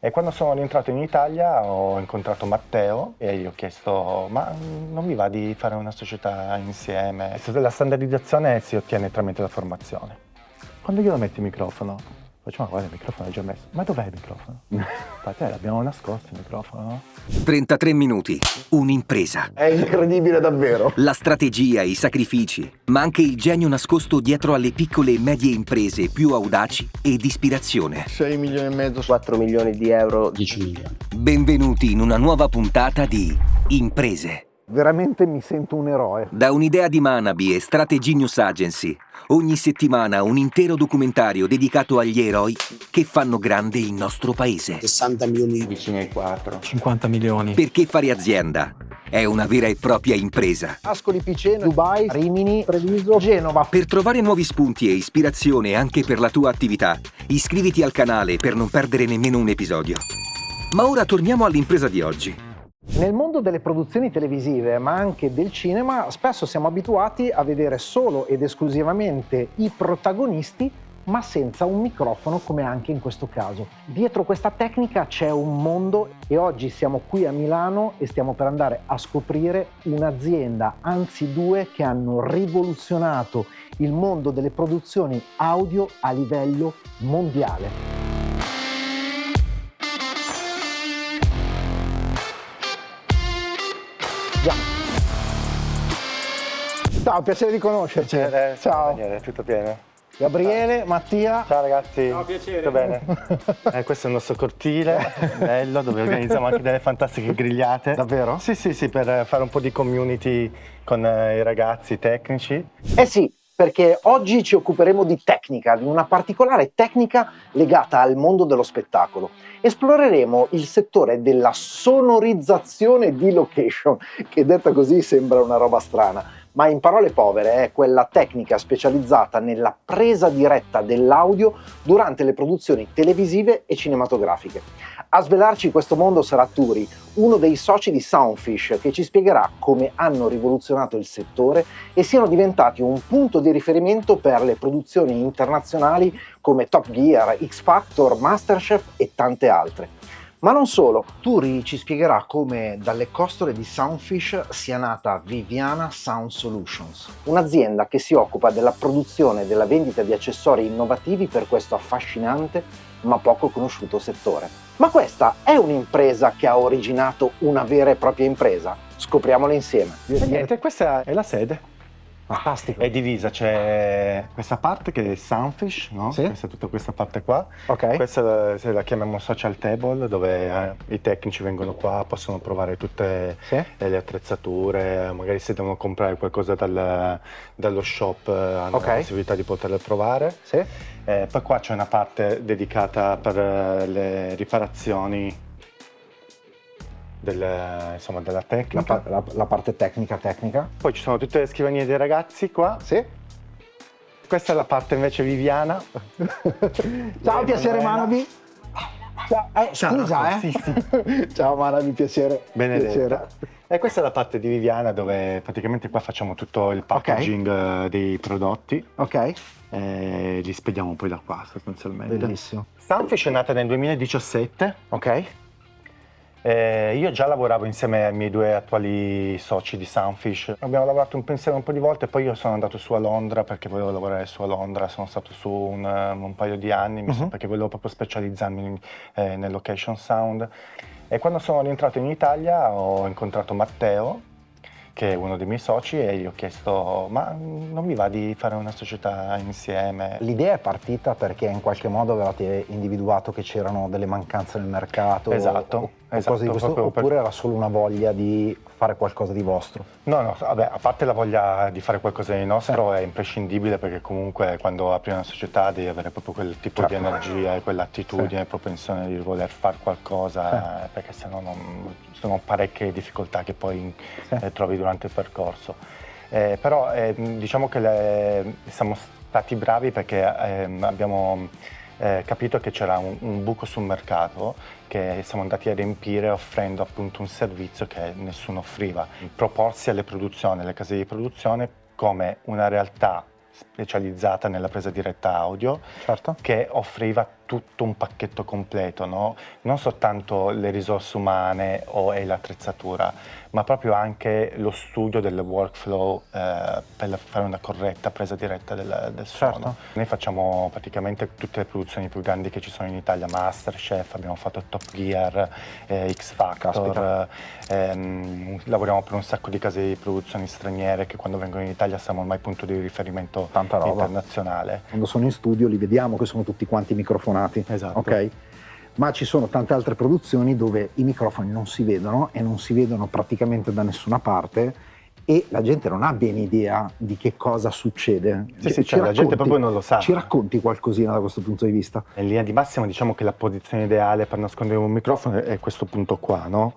E quando sono rientrato in Italia ho incontrato Matteo e gli ho chiesto: ma non mi va di fare una società insieme? La standardizzazione si ottiene tramite la formazione. Quando glielo metti il microfono, faccio: ma guarda, il microfono è già messo. Ma dov'è il microfono? Ma te l'abbiamo nascosto il microfono, no? 33 minuti, un'impresa. È incredibile davvero. La strategia, i sacrifici, ma anche il genio nascosto dietro alle piccole e medie imprese più audaci e di ispirazione. 6 milioni e mezzo, 4 milioni di euro. 10 milioni. Benvenuti in una nuova puntata di Imprese. veramente mi sento un eroe. Da un'idea di Manabi e Strategy News Agency, ogni settimana un intero documentario dedicato agli eroi che fanno grande il nostro paese. 60 milioni. Vicini ai 4. 50 milioni. Perché fare azienda è una vera e propria impresa. Ascoli Piceno, Dubai, Rimini, Treviso, Genova. Per trovare nuovi spunti e ispirazione anche per la tua attività, iscriviti al canale per non perdere nemmeno un episodio. Ma ora torniamo all'impresa di oggi. Nel mondo delle produzioni televisive, ma anche del cinema, spesso siamo abituati a vedere solo ed esclusivamente i protagonisti, ma senza un microfono, come anche in questo caso. Dietro questa tecnica c'è un mondo e oggi siamo qui a Milano e stiamo per andare a scoprire un'azienda, anzi due, che hanno rivoluzionato il mondo delle produzioni audio a livello mondiale. Ciao, piacere di conoscerci. Ciao. Daniele, tutto bene? Gabriele, Mattia. Ciao ragazzi. Ciao, piacere. Tutto bene? Questo è il nostro cortile, bello, dove organizziamo anche delle fantastiche grigliate. Davvero? Sì, per fare un po' di community con i ragazzi tecnici. Eh sì, perché oggi ci occuperemo di tecnica, di una particolare tecnica legata al mondo dello spettacolo. Esploreremo il settore della sonorizzazione di location, che detta così sembra una roba strana, ma in parole povere è quella tecnica specializzata nella presa diretta dell'audio durante le produzioni televisive e cinematografiche. A svelarci questo mondo sarà Turi, uno dei soci di Soundfish, che ci spiegherà come hanno rivoluzionato il settore e siano diventati un punto di riferimento per le produzioni internazionali come Top Gear, X Factor, MasterChef e tante altre. Ma non solo, Turi ci spiegherà come dalle costole di Soundfish sia nata Viviana Sound Solutions, un'azienda che si occupa della produzione e della vendita di accessori innovativi per questo affascinante ma poco conosciuto settore. Ma questa è un'impresa che ha originato una vera e propria impresa? Scopriamola insieme. E niente, questa è la sede. Fantastico. È divisa, c'è questa parte che è Soundfish, no? Sì. Questa è tutta questa parte qua. Ok. Questa se la chiamiamo social table, dove i tecnici vengono qua, possono provare tutte Sì. le attrezzature, magari se devono comprare qualcosa dallo shop hanno Ok. la possibilità di poterle provare. Sì. Poi qua c'è una parte dedicata per le riparazioni della tecnica. La parte tecnica. Poi ci sono tutte le scrivanie dei ragazzi qua. Sì. Questa è la parte invece Viviana. Ciao, piacere Manabi. Ciao, scusa, Sì. Ciao Manabi, piacere. Benedetta. Piacere. E questa è la parte di Viviana, dove praticamente qua facciamo tutto il packaging dei prodotti Ok, e li spediamo poi da qua sostanzialmente. bellissimo. Soundfish è nata nel 2017. Ok, Io già lavoravo insieme ai miei due attuali soci di Soundfish. Abbiamo lavorato un po' di volte, poi io sono andato su a Londra perché volevo lavorare su a Londra, sono stato su un paio di anni, perché volevo proprio specializzarmi nel location sound. E quando sono rientrato in Italia ho incontrato Matteo, che è uno dei miei soci, e gli ho chiesto: ma non mi va di fare una società insieme? l'idea è partita perché in qualche modo avevate individuato che c'erano delle mancanze nel mercato Esatto, o cose di questo, proprio oppure era solo una voglia di fare qualcosa di vostro? No, vabbè, a parte la voglia di fare qualcosa di nostro, è imprescindibile, perché comunque quando apri una società devi avere proprio quel tipo di energia e quell'attitudine, propensione di voler fare qualcosa, perché sennò sono parecchie difficoltà che poi trovi durante il percorso. Però diciamo che siamo stati bravi perché abbiamo capito che c'era un buco sul mercato che siamo andati a riempire offrendo appunto un servizio che nessuno offriva, proporsi alle case di produzione come una realtà specializzata nella presa diretta audio, Certo. che offriva tutto un pacchetto completo, no? Non soltanto le risorse umane e l'attrezzatura, ma proprio anche lo studio del workflow per fare una corretta presa diretta del suono. Certo. Noi facciamo praticamente tutte le produzioni più grandi che ci sono in Italia, Masterchef, abbiamo fatto Top Gear, X Factor, lavoriamo per un sacco di case di produzioni straniere che quando vengono in Italia siamo ormai punto di riferimento Tanta roba. internazionale. Quando sono in studio li vediamo che sono tutti quanti microfonati, Esatto. ok? Ma ci sono tante altre produzioni dove i microfoni non si vedono e non si vedono praticamente da nessuna parte e la gente non ha ben idea di che cosa succede. Sì, cioè, la gente proprio non lo sa. Ci racconti qualcosina da questo punto di vista? In linea di massima diciamo che la posizione ideale per nascondere un microfono è questo punto qua, no?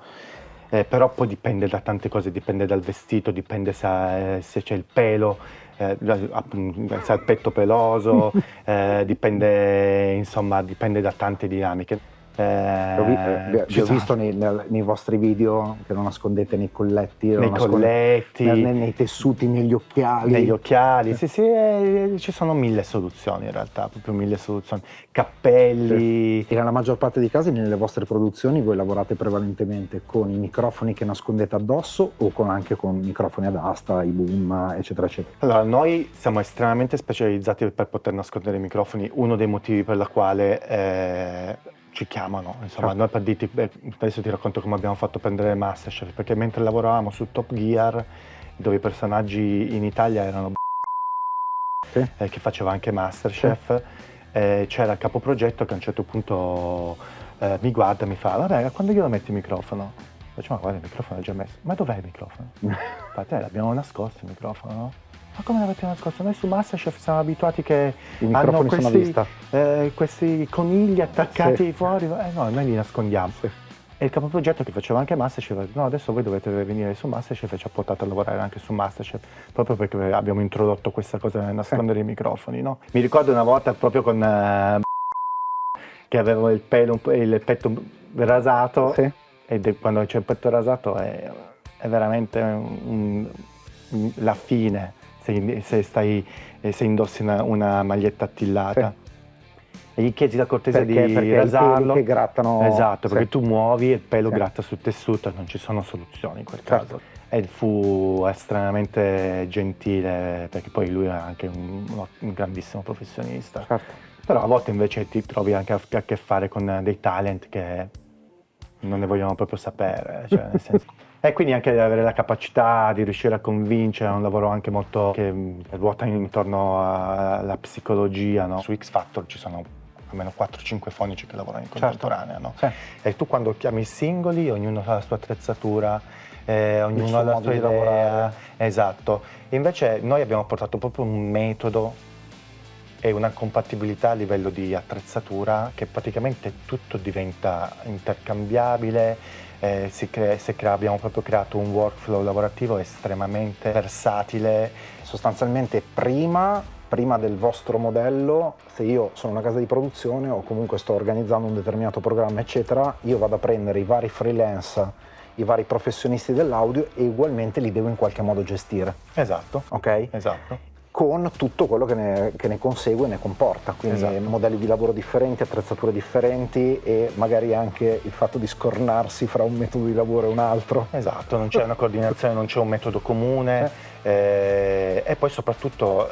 Però poi dipende da tante cose, dipende dal vestito, dipende se c'è il pelo, se ha il petto peloso, dipende da tante dinamiche. Vi ho visto nei vostri video che lo nascondete nei colletti, nei colletti, nei tessuti, negli occhiali. Negli occhiali, sì, ci sono 1000 soluzioni in realtà, proprio 1000 soluzioni. Cappelli. E nella maggior parte dei casi nelle vostre produzioni voi lavorate prevalentemente con i microfoni che nascondete addosso o anche con microfoni ad asta, i boom, eccetera, eccetera? Allora, noi siamo estremamente specializzati per poter nascondere i microfoni, uno dei motivi per la quale ci chiamano, insomma, noi per dirti, adesso ti racconto come abbiamo fatto prendere Masterchef, perché mentre lavoravamo su Top Gear, dove i personaggi in Italia erano che faceva anche Masterchef, c'era il capoprogetto che a un certo punto mi guarda e mi fa, vabbè, quando glielo metti il microfono? Faccio, ma guarda, il microfono è già messo. Ma dov'è il microfono? Infatti l'abbiamo nascosto il microfono, no? Ma come l'avete nascosto? Noi su Masterchef siamo abituati che i microfoni sono a vista. Questi conigli attaccati fuori, no, noi li nascondiamo. E il capoprogetto che faceva anche Masterchef, no, adesso voi dovete venire su Masterchef e ci ha portato a lavorare anche su Masterchef, proprio perché abbiamo introdotto questa cosa nel nascondere i microfoni, no? Mi ricordo una volta proprio con che avevo il petto rasato, e quando c'è il petto rasato è veramente la fine. Se indossi una maglietta attillata e gli chiedi la cortesia di rasarlo, che grattano. Esatto, perché tu muovi e il pelo gratta sul tessuto e non ci sono soluzioni in quel caso. E fu estremamente gentile, perché poi lui è anche un grandissimo professionista. Però a volte invece ti trovi anche a che fare con dei talent che non ne vogliono proprio sapere, cioè nel senso. E quindi anche avere la capacità di riuscire a convincere, è un lavoro anche molto che ruota intorno alla psicologia, no? Su X Factor ci sono almeno 4-5 fonici che lavorano in contemporanea, no? E tu quando chiami i singoli, ognuno ha la sua attrezzatura, ognuno ha la sua idea. Esatto. Invece noi abbiamo portato proprio un metodo e una compatibilità a livello di attrezzatura che praticamente tutto diventa intercambiabile. Abbiamo proprio creato un workflow lavorativo estremamente versatile. Sostanzialmente prima del vostro modello, se io sono una casa di produzione o comunque sto organizzando un determinato programma eccetera, io vado a prendere i vari freelance, i vari professionisti dell'audio e ugualmente li devo in qualche modo gestire. Esatto. Ok? Esatto. Con tutto quello che ne consegue e ne comporta, quindi modelli di lavoro differenti, attrezzature differenti e magari anche il fatto di scornarsi fra un metodo di lavoro e un altro. Esatto, non c'è una coordinazione, non c'è un metodo comune e poi soprattutto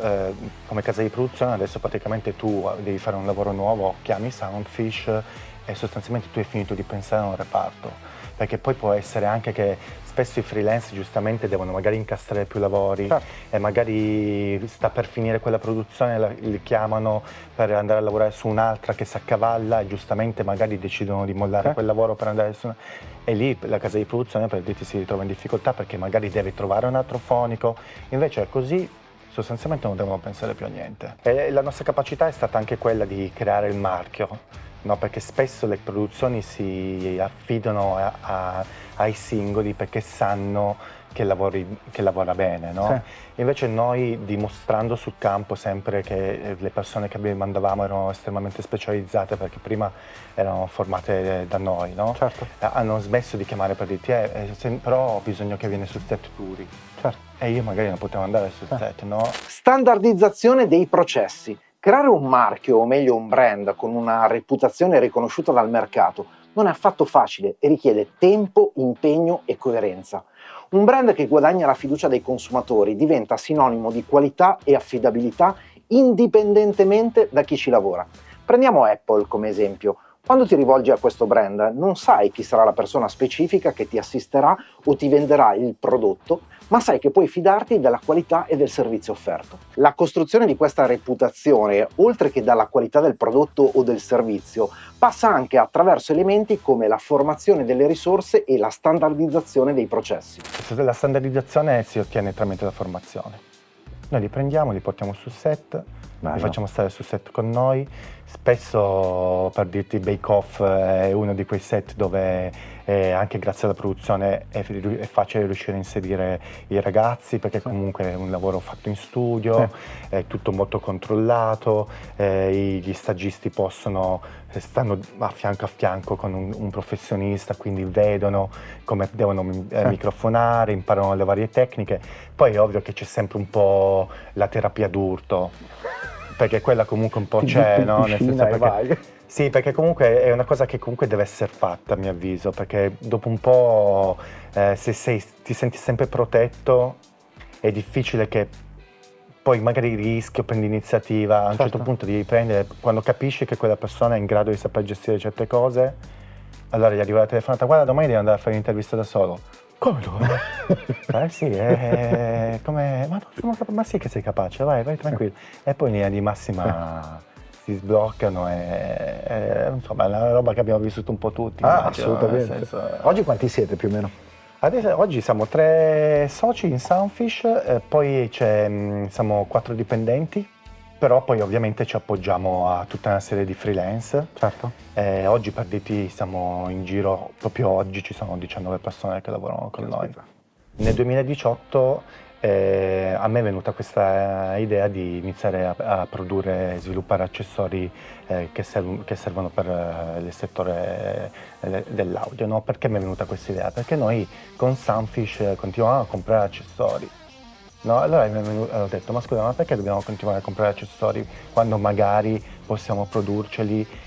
come casa di produzione adesso praticamente tu devi fare un lavoro nuovo, chiami Soundfish e sostanzialmente tu hai finito di pensare a un reparto, perché poi può essere anche che spesso i freelance giustamente devono magari incastrare più lavori e magari sta per finire quella produzione, li chiamano per andare a lavorare su un'altra che si accavalla e giustamente magari decidono di mollare quel lavoro per andare su e lì la casa di produzione per dirti si ritrova in difficoltà perché magari deve trovare un altro fonico, invece è così. Sostanzialmente non devono pensare più a niente. E la nostra capacità è stata anche quella di creare il marchio, no? Perché spesso le produzioni si affidano ai singoli perché sanno che lavora bene, no? Invece noi, dimostrando sul campo sempre che le persone che mandavamo erano estremamente specializzate perché prima erano formate da noi, no? Hanno smesso di chiamare per dirti però ho bisogno che viene sul set Turi. E io magari non potevo andare sul set, no? Standardizzazione dei processi. Creare un marchio, o meglio un brand, con una reputazione riconosciuta dal mercato non è affatto facile e richiede tempo, impegno e coerenza. Un brand che guadagna la fiducia dei consumatori diventa sinonimo di qualità e affidabilità indipendentemente da chi ci lavora. Prendiamo Apple come esempio. Quando ti rivolgi a questo brand non sai chi sarà la persona specifica che ti assisterà o ti venderà il prodotto, ma sai che puoi fidarti della qualità e del servizio offerto. La costruzione di questa reputazione, oltre che dalla qualità del prodotto o del servizio, passa anche attraverso elementi come la formazione delle risorse e la standardizzazione dei processi. La standardizzazione si ottiene tramite la formazione. Noi li prendiamo, li portiamo sul set, li facciamo stare sul set con noi. Spesso, per dirti, Bake Off è uno di quei set dove anche grazie alla produzione è facile riuscire a inserire i ragazzi, perché comunque è un lavoro fatto in studio, è tutto molto controllato, gli stagisti stanno a fianco con un professionista, quindi vedono come devono microfonare, imparano le varie tecniche. Poi è ovvio che c'è sempre un po' la terapia d'urto, perché quella comunque un po' c'è, no? Nel senso sì, perché comunque è una cosa che comunque deve essere fatta, a mio avviso, perché dopo un po' se ti senti sempre protetto è difficile che poi magari rischi o prendi iniziativa. A un certo punto devi prendere, quando capisci che quella persona è in grado di saper gestire certe cose, allora gli arriva la telefonata: guarda, domani devi andare a fare un'intervista da solo. Come lui? Sì, come... Ma sì che sei capace, vai tranquillo. E poi in linea di massima si sbloccano insomma è una roba che abbiamo vissuto un po' tutti. Assolutamente. Senso, oggi quanti siete più o meno? Oggi siamo 3 soci in Soundfish, poi siamo 4 dipendenti, però poi ovviamente ci appoggiamo a tutta una serie di freelance. Certo. Oggi, per dirti, siamo in giro, proprio oggi ci sono 19 persone che lavorano con noi. Nel 2018 a me è venuta questa idea di iniziare a produrre e sviluppare accessori che servono per il settore dell'audio, no? Perché mi è venuta questa idea? Perché noi con Soundfish continuavamo a comprare accessori. No, allora ho detto: ma scusa, ma perché dobbiamo continuare a comprare accessori quando magari possiamo produrceli?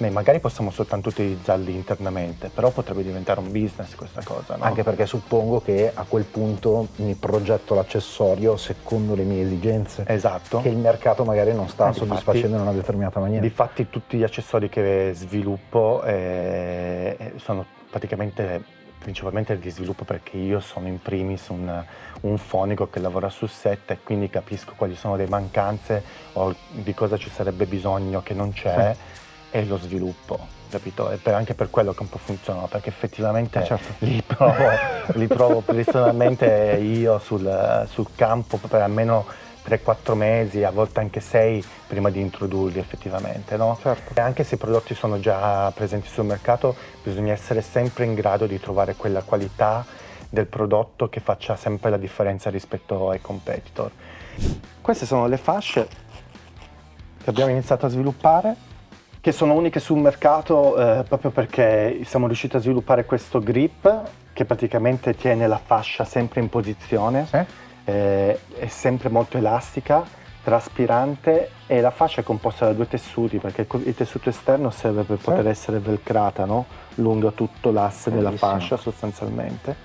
Magari possiamo soltanto utilizzarli internamente, però potrebbe diventare un business questa cosa, no? Anche perché suppongo che a quel punto mi progetto l'accessorio secondo le mie esigenze. Esatto. Che il mercato magari non sta soddisfacendo in una determinata maniera. Difatti tutti gli accessori che sviluppo sono principalmente di sviluppo, perché io sono in primis un fonico che lavora sul set e quindi capisco quali sono le mancanze o di cosa ci sarebbe bisogno che non c'è. E lo sviluppo, capito? E anche per quello che un po' funzionano, perché effettivamente li provo personalmente io sul campo per almeno 3-4 mesi, a volte anche 6, prima di introdurli effettivamente, no? Certo. E anche se i prodotti sono già presenti sul mercato, bisogna essere sempre in grado di trovare quella qualità del prodotto che faccia sempre la differenza rispetto ai competitor. Queste sono le fasce che abbiamo iniziato a sviluppare, che sono uniche sul mercato proprio perché siamo riusciti a sviluppare questo grip che praticamente tiene la fascia sempre in posizione, è sempre molto elastica, traspirante, e la fascia è composta da 2 tessuti, perché il tessuto esterno serve per poter essere velcrata, no? Lungo tutto l'asse della fascia sostanzialmente.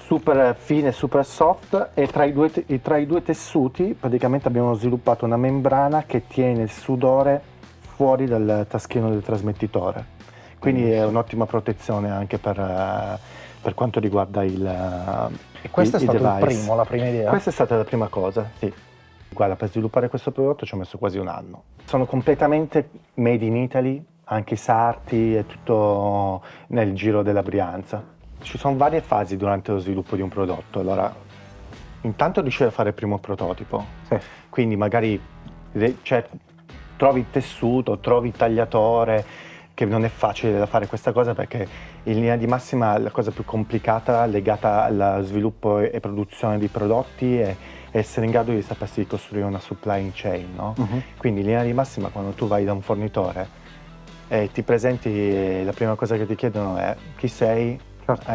Super fine, super soft, e tra i due tessuti praticamente abbiamo sviluppato una membrana che tiene il sudore fuori dal taschino del trasmettitore, quindi è un'ottima protezione anche per quanto riguarda il E questo è stato device. la prima idea? Questa è stata la prima cosa, sì. Guarda, per sviluppare questo prodotto ci ho messo quasi un anno. Sono completamente made in Italy, anche i sarti e tutto nel giro della Brianza. Ci sono varie fasi durante lo sviluppo di un prodotto. Allora, intanto riuscire a fare il primo prototipo, quindi magari trovi il tessuto, trovi il tagliatore, che non è facile da fare questa cosa, perché in linea di massima la cosa più complicata legata allo sviluppo e produzione di prodotti è essere in grado di sapersi costruire una supply chain, no? Quindi in linea di massima, quando tu vai da un fornitore e ti presenti, la prima cosa che ti chiedono è: chi sei?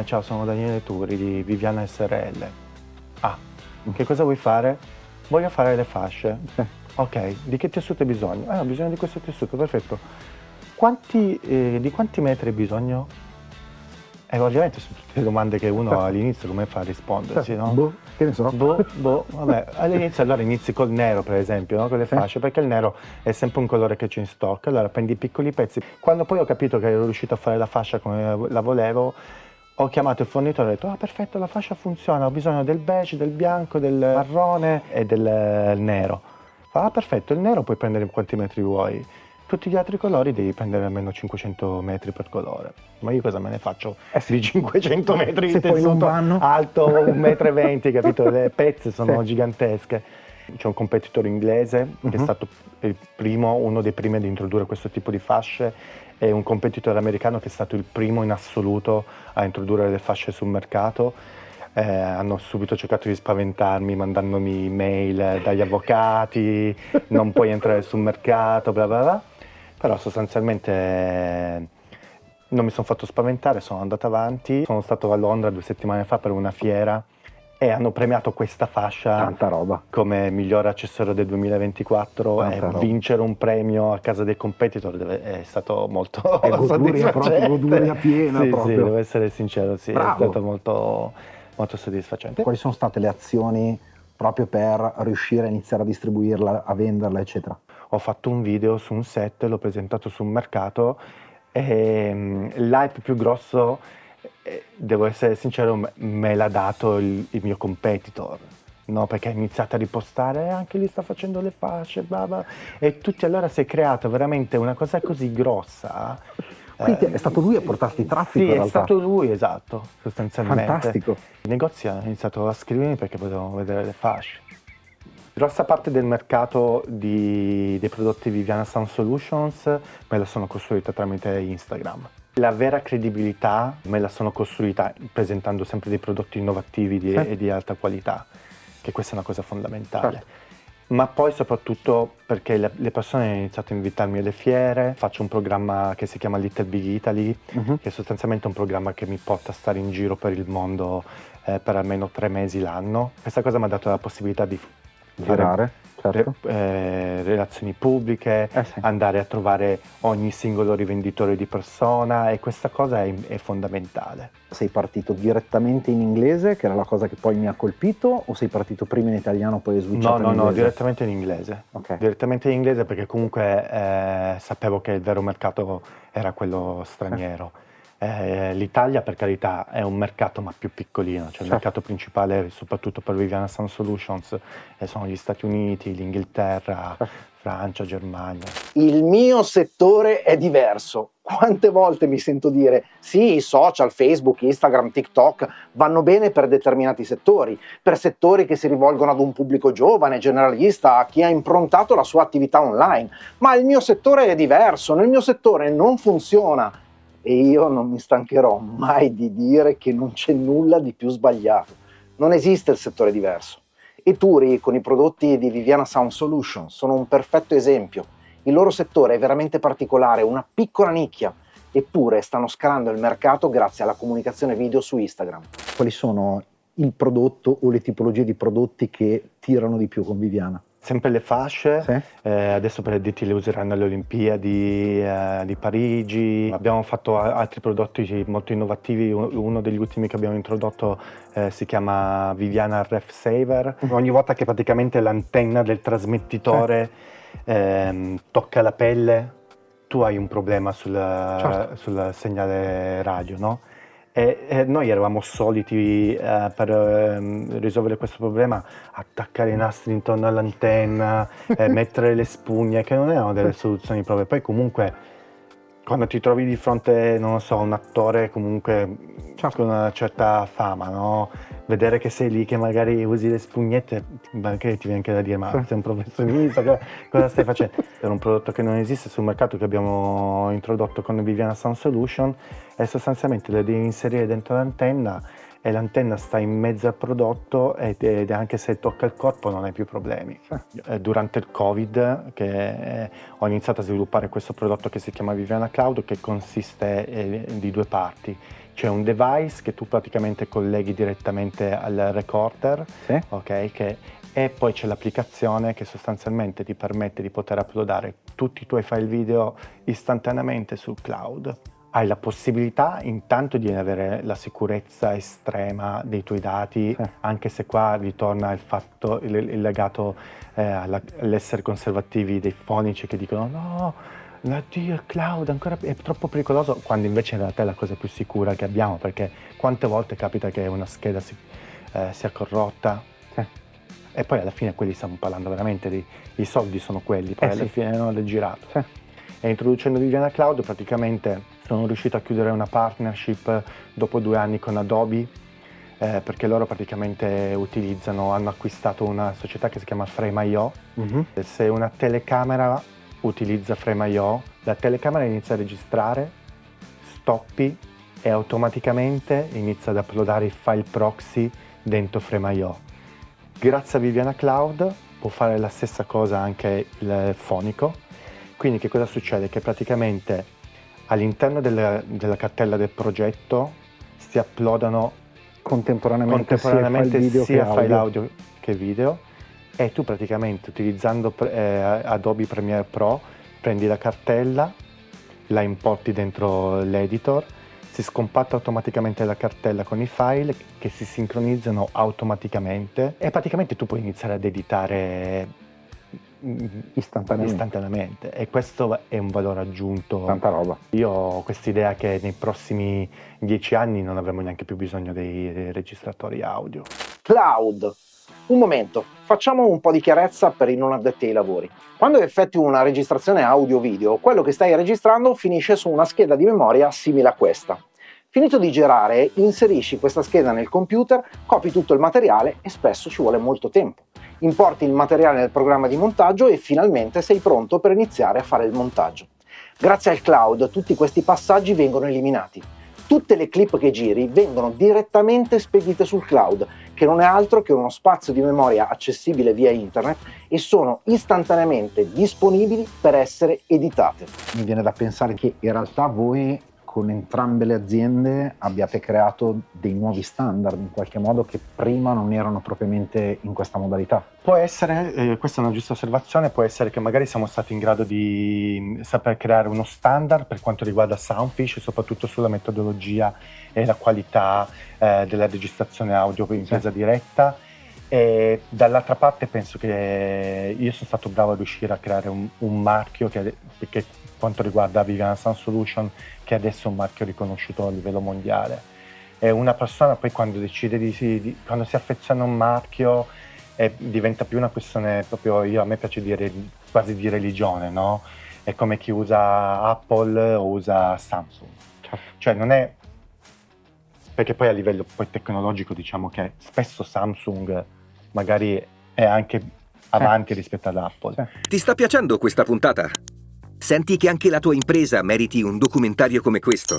Ciao, sono Daniele Turi di Viviana SRL. Che cosa vuoi fare? Voglio fare le fasce. Ok, di che tessuto hai bisogno? Ho bisogno di questo tessuto, perfetto. Di quanti metri hai bisogno? Ovviamente sono tutte le domande che uno all'inizio come fa a rispondersi, no? Boh, che ne so. Vabbè, all'inizio allora inizi col nero per esempio, no? Con le fasce, perché il nero è sempre un colore che c'è in stock, allora prendi i piccoli pezzi. Quando poi ho capito che ero riuscito a fare la fascia come la volevo, ho chiamato il fornitore e ho detto, perfetto, la fascia funziona, ho bisogno del beige, del bianco, del marrone e del nero. Perfetto, il nero puoi prendere quanti metri vuoi. Tutti gli altri colori devi prendere almeno 500 metri per colore. Ma io cosa me ne faccio di 500 metri di Se poi non tessuto vanno. alto 1,20 m, capito? Le pezze sono gigantesche. C'è un competitor inglese che è stato uno dei primi ad introdurre questo tipo di fasce, e un competitor americano che è stato il primo in assoluto a introdurre le fasce sul mercato. Hanno subito cercato di spaventarmi mandandomi mail dagli avvocati, non puoi entrare sul mercato, bla bla bla. Però sostanzialmente non mi sono fatto spaventare, sono andato avanti. Sono stato a Londra 2 settimane fa per una fiera e hanno premiato questa fascia Tanta roba. come miglior accessorio del 2024. Tanta E roba. vincere un premio a casa dei competitor è stato molto goduria, proprio goduria piena. Sì, proprio. sì, devo essere sincero, sì, Bravo. è stato molto soddisfacente. Quali sono state le azioni proprio per riuscire a iniziare a distribuirla, a venderla, eccetera? Ho fatto un video su un set, l'ho presentato sul mercato e l'hype più grosso, devo essere sincero, me l'ha dato il mio competitor, no? Perché ha iniziato a ripostare, anche lui sta facendo le fasce, bla bla, e tutti, allora si è creata veramente una cosa così grossa. Quindi è stato lui a portarti traffico, Sì, in è realtà. stato lui, esatto, sostanzialmente. Fantastico. I negozi hanno iniziato a scrivermi perché potevano vedere le fasce. Grossa parte del mercato dei prodotti Viviana Sound Solutions me la sono costruita tramite Instagram. La vera credibilità me la sono costruita presentando sempre dei prodotti innovativi e di alta qualità, che questa è una cosa fondamentale. Certo. Ma poi soprattutto perché le persone hanno iniziato a invitarmi alle fiere. Faccio un programma che si chiama Little Big Italy, che è sostanzialmente un programma che mi porta a stare in giro per il mondo per almeno 3 mesi l'anno. Questa cosa mi ha dato la possibilità di Girare, certo. relazioni pubbliche, Sì. andare a trovare ogni singolo rivenditore di persona, e questa cosa è fondamentale. Sei partito direttamente in inglese, che era la cosa che poi mi ha colpito, o sei partito prima in italiano poi hai switchato in inglese? No, direttamente in inglese. Ok. Direttamente in inglese perché comunque sapevo che il vero mercato era quello straniero. L'Italia, per carità, è un mercato ma più piccolino, cioè il mercato principale soprattutto per Viviana Sound Solutions sono gli Stati Uniti, l'Inghilterra, Francia, Germania. Il mio settore è diverso. Quante volte mi sento dire sì, i social, Facebook, Instagram, TikTok vanno bene per determinati settori, per settori che si rivolgono ad un pubblico giovane, generalista, a chi ha improntato la sua attività online, ma il mio settore è diverso, nel mio settore non funziona. E io non mi stancherò mai di dire che non c'è nulla di più sbagliato. Non esiste il settore diverso. I Turi, con i prodotti di Viviana Sound Solutions, sono un perfetto esempio. Il loro settore è veramente particolare, una piccola nicchia, eppure stanno scalando il mercato grazie alla comunicazione video su Instagram. Quali sono il prodotto o le tipologie di prodotti che tirano di più con Viviana? Sempre le fasce, sì. Adesso per dirti le useranno alle Olimpiadi di Parigi. Abbiamo fatto altri prodotti molto innovativi, uno degli ultimi che abbiamo introdotto si chiama Viviana RF Saver. Ogni volta che praticamente l'antenna del trasmettitore tocca la pelle, tu hai un problema sul segnale radio, no? E noi eravamo soliti per risolvere questo problema attaccare i nastri intorno all'antenna, mettere le spugne, che non erano delle soluzioni proprie. Poi comunque quando ti trovi di fronte, non lo so, un attore comunque con una certa fama, no? Vedere che sei lì che magari usi le spugnette, magari ti viene anche da dire ma sei un professionista, cosa stai facendo? Era un prodotto che non esiste sul mercato, che abbiamo introdotto con Viviana Sound Solution, e sostanzialmente le devi inserire dentro l'antenna e l'antenna sta in mezzo al prodotto ed anche se tocca il corpo non hai più problemi. Durante il Covid ho iniziato a sviluppare questo prodotto che si chiama Viviana Cloud, che consiste di due parti. C'è un device che tu praticamente colleghi direttamente al recorder, Sì. ok? E poi c'è l'applicazione che sostanzialmente ti permette di poter uploadare tutti i tuoi file video istantaneamente sul cloud. Hai la possibilità intanto di avere la sicurezza estrema dei tuoi dati, anche se qua ritorna il legato all'essere conservativi dei fonici che dicono no, addio il cloud è troppo pericoloso, quando invece in realtà è la cosa più sicura che abbiamo, perché quante volte capita che una scheda sia corrotta? E poi alla fine quelli stiamo parlando veramente i soldi sono quelli, poi alla fine non l'è girato. E introducendo Viviana Cloud praticamente sono riuscito a chiudere una partnership dopo 2 anni con Adobe, perché loro praticamente hanno acquistato una società che si chiama Frame.io. Se una telecamera utilizza Frame.io, la telecamera inizia a registrare, stoppi e automaticamente inizia ad uploadare i file proxy dentro Frame.io. Grazie a Viviana Cloud può fare la stessa cosa anche il fonico. Quindi che cosa succede? Che praticamente all'interno della cartella del progetto si uploadano contemporaneamente sia file audio che video, e tu praticamente utilizzando Adobe Premiere Pro prendi la cartella, la importi dentro l'editor, si scompatta automaticamente la cartella con i file che si sincronizzano automaticamente e praticamente tu puoi iniziare ad editare istantaneamente, e questo è un valore aggiunto. Tanta roba. Io ho quest'idea che nei prossimi 10 anni non avremo neanche più bisogno dei registratori audio. Cloud. Un momento, facciamo un po' di chiarezza per i non addetti ai lavori. Quando effettui una registrazione audio-video, quello che stai registrando finisce su una scheda di memoria simile a questa. Finito di girare, inserisci questa scheda nel computer, copi tutto il materiale e spesso ci vuole molto tempo. Importi il materiale nel programma di montaggio e finalmente sei pronto per iniziare a fare il montaggio. Grazie al cloud tutti questi passaggi vengono eliminati. Tutte le clip che giri vengono direttamente spedite sul cloud, che non è altro che uno spazio di memoria accessibile via internet, e sono istantaneamente disponibili per essere editate. Mi viene da pensare che in realtà voi con entrambe le aziende abbiate creato dei nuovi standard in qualche modo che prima non erano propriamente in questa modalità. Può essere, questa è una giusta osservazione, può essere che magari siamo stati in grado di saper creare uno standard per quanto riguarda Soundfish, soprattutto sulla metodologia e la qualità della registrazione audio in presa diretta. E dall'altra parte penso che io sono stato bravo a riuscire a creare un marchio che quanto riguarda Viviana Sound Solution, che adesso è un marchio riconosciuto a livello mondiale. E una persona poi quando decide quando si affeziona a un marchio diventa più una questione proprio, a me piace dire quasi di religione, no? È come chi usa Apple o usa Samsung. Cioè non è, perché poi a livello poi tecnologico diciamo che spesso Samsung magari è anche avanti rispetto ad Apple. Ti sta piacendo questa puntata? Senti che anche la tua impresa meriti un documentario come questo?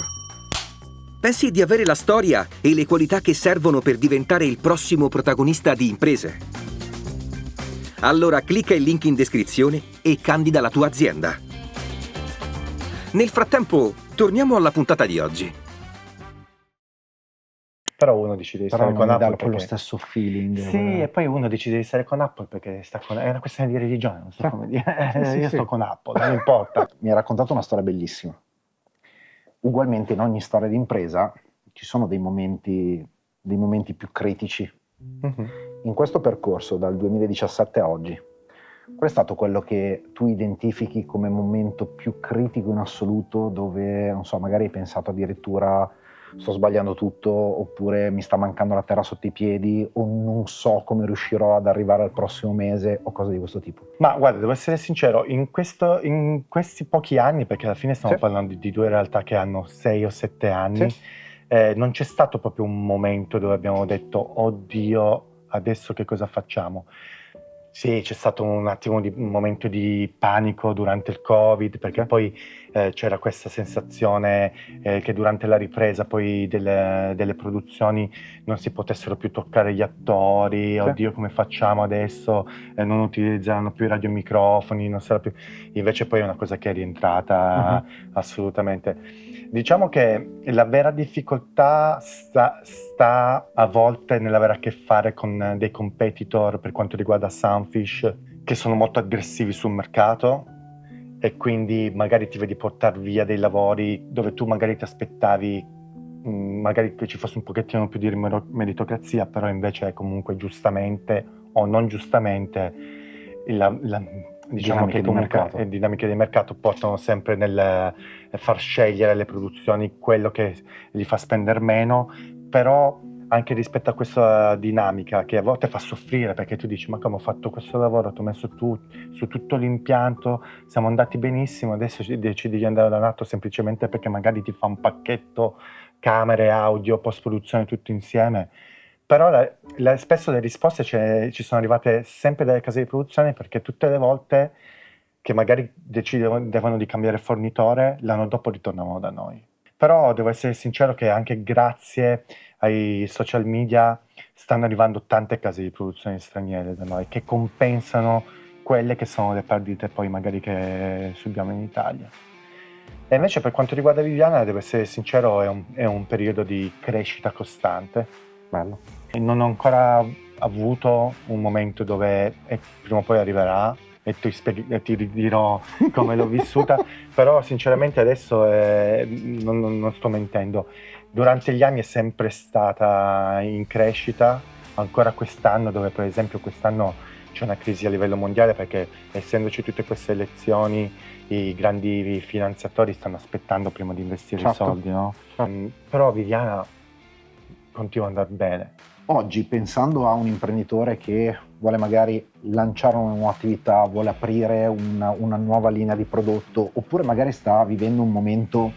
Pensi di avere la storia e le qualità che servono per diventare il prossimo protagonista di Imprese? Allora clicca il link in descrizione e candida la tua azienda. Nel frattempo, torniamo alla puntata di oggi. Però uno decide di stare con Apple perché lo stesso feeling. Sì, e poi uno decide di stare con Apple perché è una questione di religione, non so come dire. Io sto con Apple, non importa. Mi ha raccontato una storia bellissima. Ugualmente in ogni storia di impresa ci sono dei momenti più critici. In questo percorso dal 2017 a oggi, qual è stato quello che tu identifichi come momento più critico in assoluto, dove, non so, magari hai pensato addirittura sto sbagliando tutto, oppure mi sta mancando la terra sotto i piedi, o non so come riuscirò ad arrivare al prossimo mese, o cose di questo tipo? Ma guarda, devo essere sincero, in questi pochi anni, perché alla fine stiamo parlando di due realtà che hanno 6 o 7 anni, non c'è stato proprio un momento dove abbiamo detto oddio, adesso che cosa facciamo? Sì, c'è stato un attimo di un momento di panico durante il Covid, perché poi c'era questa sensazione che durante la ripresa poi delle produzioni non si potessero più toccare gli attori, oddio come facciamo adesso, non utilizzeranno più i radiomicrofoni, non sarà più... Invece poi è una cosa che è rientrata assolutamente. Diciamo che la vera difficoltà sta a volte nell'avere a che fare con dei competitor per quanto riguarda Sunfish che sono molto aggressivi sul mercato e quindi magari ti vedi portare via dei lavori dove tu magari ti aspettavi magari che ci fosse un pochettino più di meritocrazia, però invece comunque giustamente o non giustamente diciamo che comunque le dinamiche di mercato portano sempre nel far scegliere le produzioni quello che gli fa spendere meno, però anche rispetto a questa dinamica che a volte fa soffrire perché tu dici ma come ho fatto questo lavoro, ti ho messo tu su tutto l'impianto, siamo andati benissimo, adesso decidi di andare da un altro semplicemente perché magari ti fa un pacchetto camere, audio, post-produzione tutto insieme. Però spesso le risposte ci sono arrivate sempre dalle case di produzione perché tutte le volte che magari devono di cambiare fornitore, l'anno dopo ritornavano da noi. Però devo essere sincero che anche grazie ai social media stanno arrivando tante case di produzione straniere da noi che compensano quelle che sono le perdite poi magari che subiamo in Italia. E invece per quanto riguarda Viviana, devo essere sincero, è un periodo di crescita costante. Bello. E non ho ancora avuto un momento dove prima o poi arriverà e ti dirò come l'ho vissuta, però sinceramente adesso non sto mentendo. Durante gli anni è sempre stata in crescita, ancora quest'anno, dove per esempio quest'anno c'è una crisi a livello mondiale perché essendoci tutte queste elezioni i grandi finanziatori stanno aspettando prima di investire i soldi, no? Però Viviana continua ad andare bene. Oggi, pensando a un imprenditore che vuole magari lanciare una nuova attività, vuole aprire una nuova linea di prodotto, oppure magari sta vivendo un momento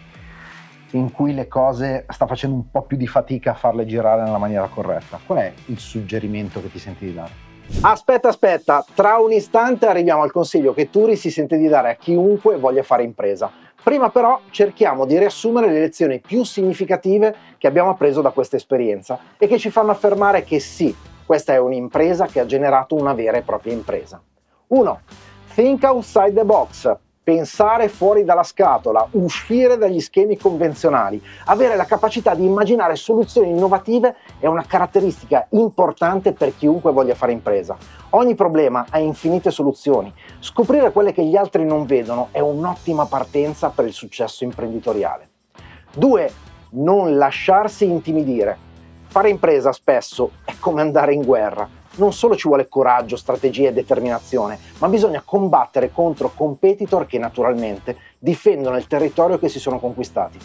in cui le cose sta facendo un po' più di fatica a farle girare nella maniera corretta, qual è il suggerimento che ti senti di dare? Aspetta, tra un istante arriviamo al consiglio che Turi si sente di dare a chiunque voglia fare impresa. Prima però cerchiamo di riassumere le lezioni più significative che abbiamo appreso da questa esperienza e che ci fanno affermare che sì, questa è un'impresa che ha generato una vera e propria impresa. 1. Think outside the box. Pensare fuori dalla scatola, uscire dagli schemi convenzionali, avere la capacità di immaginare soluzioni innovative è una caratteristica importante per chiunque voglia fare impresa. Ogni problema ha infinite soluzioni. Scoprire quelle che gli altri non vedono è un'ottima partenza per il successo imprenditoriale. 2. Non lasciarsi intimidire. Fare impresa spesso è come andare in guerra. Non solo ci vuole coraggio, strategia e determinazione, ma bisogna combattere contro competitor che naturalmente difendono il territorio che si sono conquistati.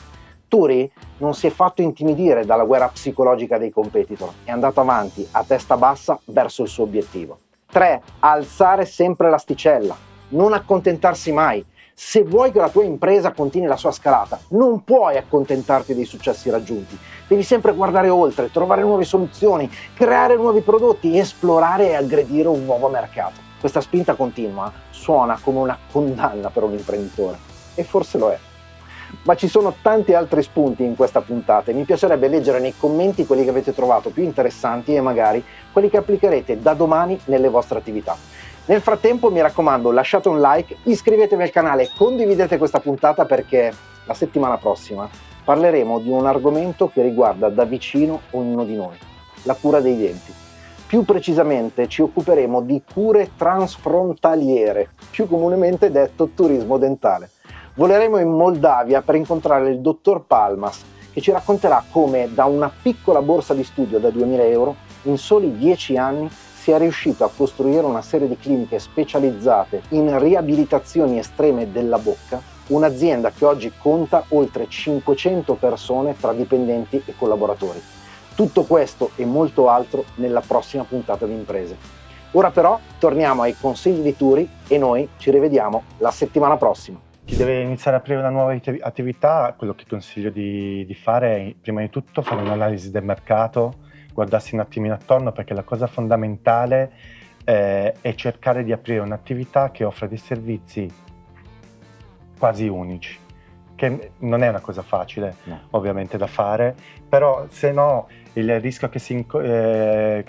Turi non si è fatto intimidire dalla guerra psicologica dei competitor, è andato avanti a testa bassa verso il suo obiettivo. 3. Alzare sempre l'asticella, non accontentarsi mai. Se vuoi che la tua impresa continui la sua scalata, non puoi accontentarti dei successi raggiunti. Devi sempre guardare oltre, trovare nuove soluzioni, creare nuovi prodotti, esplorare e aggredire un nuovo mercato. Questa spinta continua suona come una condanna per un imprenditore, e forse lo è. Ma ci sono tanti altri spunti in questa puntata e mi piacerebbe leggere nei commenti quelli che avete trovato più interessanti e magari quelli che applicherete da domani nelle vostre attività. Nel frattempo, mi raccomando, lasciate un like, iscrivetevi al canale e condividete questa puntata perché la settimana prossima parleremo di un argomento che riguarda da vicino ognuno di noi, la cura dei denti. Più precisamente ci occuperemo di cure transfrontaliere, più comunemente detto turismo dentale. Voleremo in Moldavia per incontrare il dottor Palmas, che ci racconterà come da una piccola borsa di studio da 2.000 euro, in soli 10 anni, sia riuscito a costruire una serie di cliniche specializzate in riabilitazioni estreme della bocca, un'azienda che oggi conta oltre 500 persone tra dipendenti e collaboratori. Tutto questo e molto altro nella prossima puntata di Imprese. Ora però torniamo ai consigli di Turi e noi ci rivediamo la settimana prossima. Chi deve iniziare a aprire una nuova attività, quello che consiglio di fare è prima di tutto fare un'analisi del mercato, guardarsi un attimino attorno perché la cosa fondamentale e cercare di aprire un'attività che offra dei servizi quasi unici, che non è una cosa facile, No. ovviamente, da fare, però se no il rischio che si incorre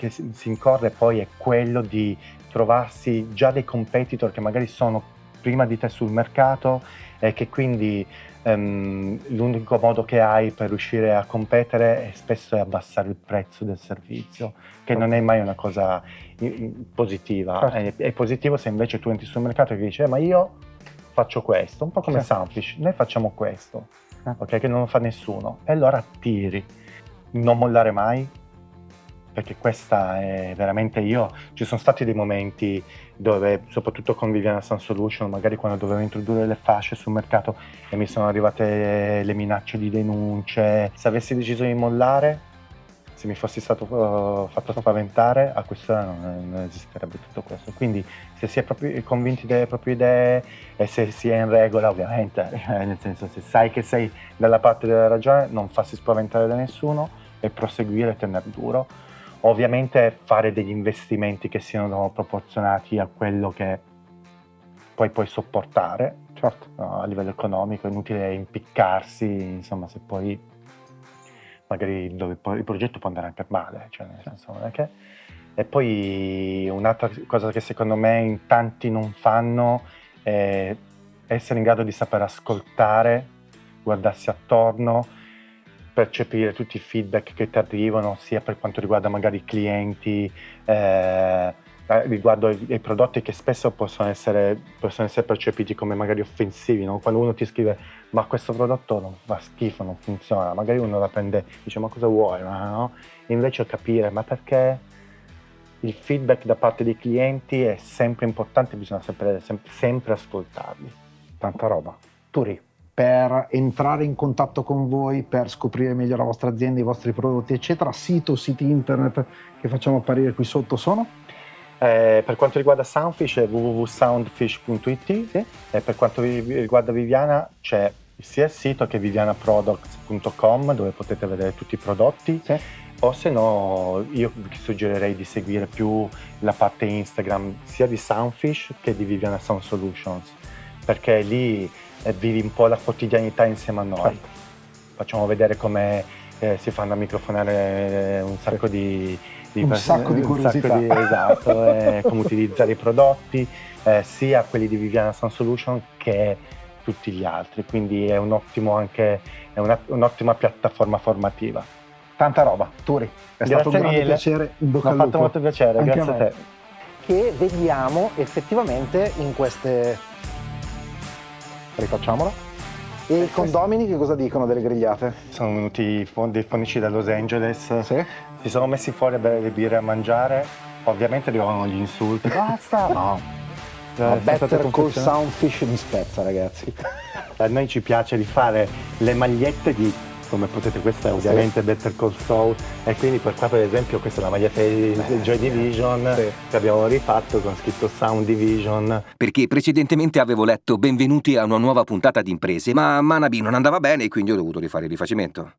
poi è quello di trovarsi già dei competitor che magari sono prima di te sul mercato e che quindi l'unico modo che hai per riuscire a competere spesso è abbassare il prezzo del servizio, che non è mai una cosa positiva. Certo. È positivo se invece tu entri sul mercato e dici ma io faccio questo, un po' come Sì. Sunfish, noi facciamo questo, ok, che non lo fa nessuno, e allora attiri, non mollare mai, perché questa è veramente ci sono stati dei momenti dove, soprattutto con Viviana Sound Solution, magari quando dovevo introdurre le fasce sul mercato e mi sono arrivate le minacce di denunce, se avessi deciso di mollare, se mi fossi stato fatto spaventare, a quest'ora non esisterebbe tutto questo. Quindi se si è proprio convinti delle proprie idee e se si è in regola, ovviamente, nel senso, se sai che sei dalla parte della ragione, non farsi spaventare da nessuno e proseguire e tenere duro. Ovviamente fare degli investimenti che siano proporzionati a quello che poi puoi sopportare, certo, no, a livello economico. È inutile impiccarsi, insomma, se poi magari il progetto può andare anche male, cioè nel senso, non è che... E poi un'altra cosa che secondo me in tanti non fanno è essere in grado di saper ascoltare, guardarsi attorno, percepire tutti i feedback che ti arrivano, sia per quanto riguarda magari i clienti, riguardo ai prodotti che spesso possono essere percepiti come magari offensivi, no? Quando uno ti scrive ma questo prodotto non fa schifo, non funziona, magari uno la prende e dice ma cosa vuoi, no? Invece capire ma perché il feedback da parte dei clienti è sempre importante, bisogna sempre ascoltarli. Tanta roba. Turi, per entrare in contatto con voi, per scoprire meglio la vostra azienda, i vostri prodotti, eccetera, siti internet che facciamo apparire qui sotto sono? Per quanto riguarda Soundfish è www.soundfish.it, Sì. E per quanto riguarda Viviana c'è sia il sito che vivianaproducts.com, dove potete vedere tutti i prodotti, Sì. o se no io vi suggerirei di seguire più la parte Instagram sia di Soundfish che di Viviana Sound Solutions, perché lì vivi un po' la quotidianità insieme a noi. Certo. Facciamo vedere come si fanno a microfonare un sacco di curiosità. Esatto, come utilizzare i prodotti, sia quelli di Viviana Sound Solution che tutti gli altri, quindi è un'ottima piattaforma formativa. Tanta roba, Turi, è stato un grande piacere, in bocca al mi ha fatto lupo. molto piacere, Anche grazie a te. Che vediamo effettivamente in queste... Rifacciamola. E i condomini che cosa dicono delle grigliate? Sono venuti dei fonici da Los Angeles, Sì? si sono messi fuori a bere le birre e a mangiare, ovviamente arrivavano gli insulti, basta! No. Ma Better Call Soundfish mi spezza, ragazzi. A noi ci piace di fare le magliette come potete, questa è ovviamente Better Call Saul, e quindi per esempio questa è la maglietta di Joy Division, sì, che abbiamo rifatto con scritto Sound Division. Perché precedentemente avevo letto benvenuti a una nuova puntata di Imprese, ma Manabi non andava bene e quindi ho dovuto rifare il rifacimento.